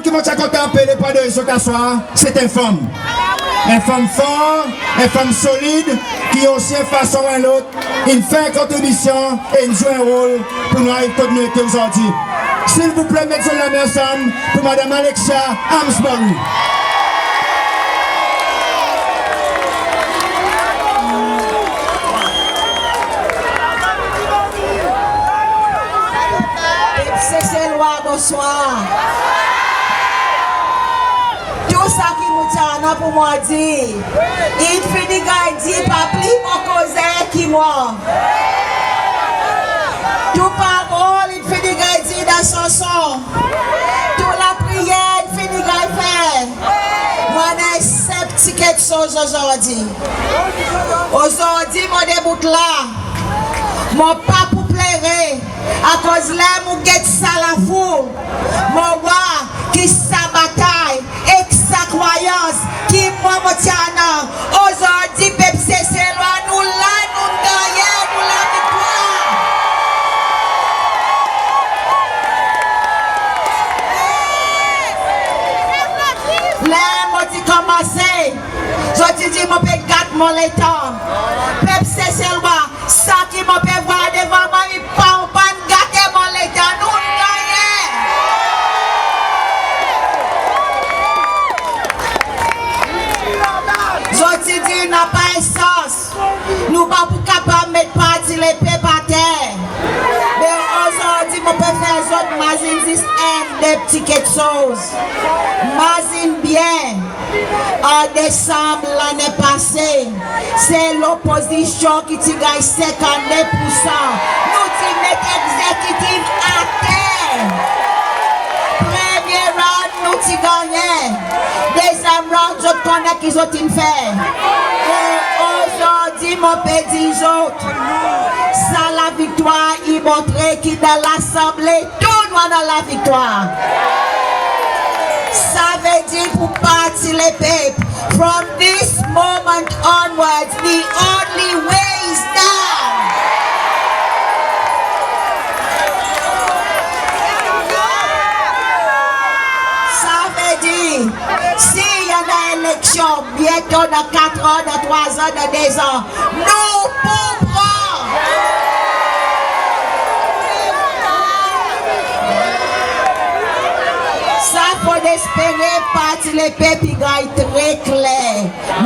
qui m'a compté un peu les pas de ce soir, c'est une femme. Une femme forte, une femme solide, qui aussi façon à l'autre, il fait une contribution et il joue un rôle pour nous arriver tout nous aujourd'hui. S'il vous plaît, mettons la main ensemble pour Madame Alexia Amesbury. Bonsoir. Tout ça qui nous tient pour moi dire, il finit de dire, pas plus mon cousin qui moi. Tout parole, il finit de dire dans son son. Toute la prière, il finit de faire. Moi, j'ai 7 tickets de choses aujourd'hui. Aujourd'hui, mon début là, mon pas pour plaire. À cause là, mon guette ça la foule. Mon roi qui sa bataille et sa croyance qui me tient. Aujourd'hui, peuple, c'est loi, nous là, nous gagnons, nous la victoire. Là, moi, tu commencé. Je te dis, mon père, gâte mon état. Peuple, c'est loi. Ça qui m'a fait voir devant moi, il pas gâter mon l'état, nous gagnons. Je te dis, n'a pas essence. Nous pas capables de mettre parti les pieds par terre. Mais aujourd'hui, mon père fait un autre magazine des petites choses. Magazine bien. En décembre l'année passée, c'est l'opposition qui gagne 52%. Nous qui mettons l'exécutif à terre. Premier round, nous qui gagnons. Deuxième round, je connais qu'ils ont fait. Et aujourd'hui, mon petit autres, ça la victoire, il montrait qu'il dans l'Assemblée, tout le monde dans la victoire. Ça veut dire pour partir les peuples. From this moment onwards, the only way is down. Ça veut dire, s'il y a une élection bientôt dans 4 ans, dans 3 ans, dans 2 ans, nous pourrons. Ça faut espérer partir les peuples très clair.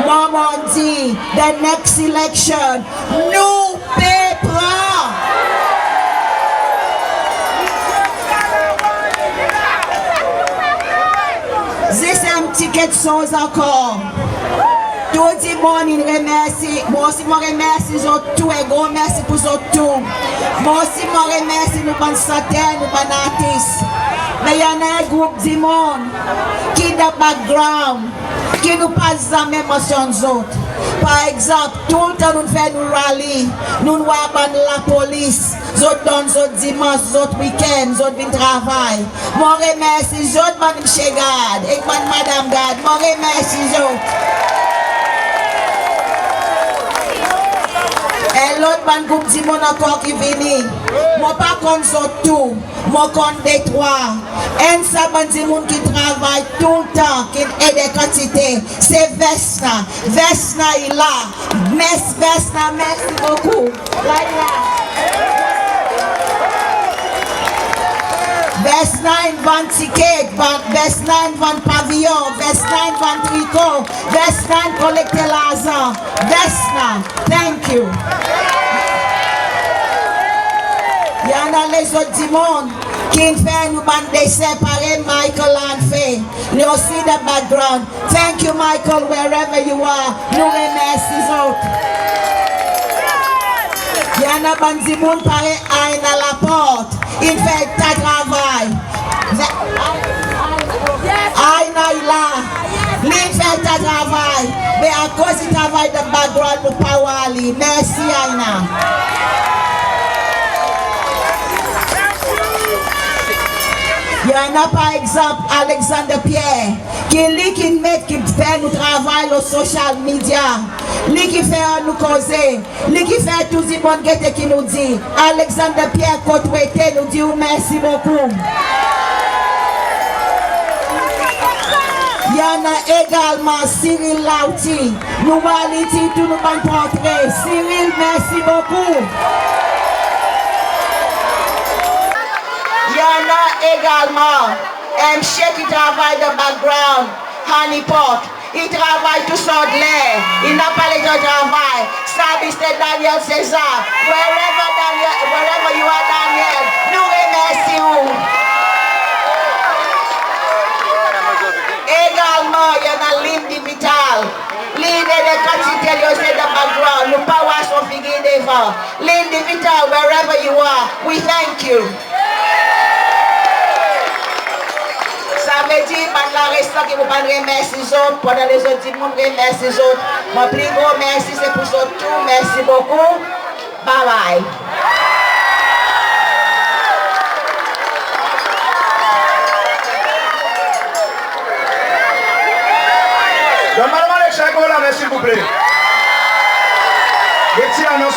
Maman dit, the next election, nous peuple. C'est un petit quelque chose encore. Tout le monde il remercie. Moi aussi, je remercie tout et gros merci pour tout. Moi aussi, je remercie nous bonnes centaines, nous bonnes artistes. Mais il y en a un groupe du monde qui est dans le background, qui nous passe la même émotion aux autres. Par exemple, tout le temps nous faisons nous rallies, nous avons la police, nous donnons nos dimanches, nos week-ends, nous viennent travailler. Je remercie les autres, Mme Chegad et Mme Gad. Je remercie les autres. Et l'autre groupe du monde encore qui vient. Moi pas contre tout, moi contre des trois. Et ça du monde qui travaille tout le temps, qui est des quantités. C'est Vesna. Vesna est là. Vesna, merci beaucoup. Vesna il vend ticket, Vesna il vend pavillon, Vesna il vend tricot, Vesna il collecte l'argent. Vesna, thank you. Il y en a les autres du monde qui fait nous bandes séparés, Michael a fait. Il y a aussi the background. Thank you Michael, wherever you are. Nous remercions les autres. Il y en a bandes du monde pareil à la porte. Il fait ta travail. Aïna est là. Il fait ta travail. Mais à cause du travail de background, nous pas aller. Merci Aïna. Il y en a par exemple Alexander Pierre, qui met qui fait nous travail au social media, lui qui fait nous causer, lui qui fait tout le monde qui nous dit. Alexander Pierre côté nous dit merci beaucoup. Il y en a également Cyril Lauti. Nous allons dire tout nous allons portrait. Cyril, merci beaucoup. Il y en a également MC qui travaille dans le background, Honeypot. Il travaille tout son de l'air. Il n'a pas les autres travail. Ça, c'est Daniel César. Wherever you are, Daniel, nous remercions. Également, il y en a Lindy Vital. Lindy de quantité de the background. Nous pas voir son figure devant. Lindy Vital, wherever you are, we thank you. Ça veut dire que la restant qui vous pas remercier les autres, pendant les autres, tout le monde remercie les autres. Mon plus gros merci, c'est pour ça tout. Merci beaucoup. Bye bye. Donc, madame Alexia, s'il vous plaît. Des petits annonces,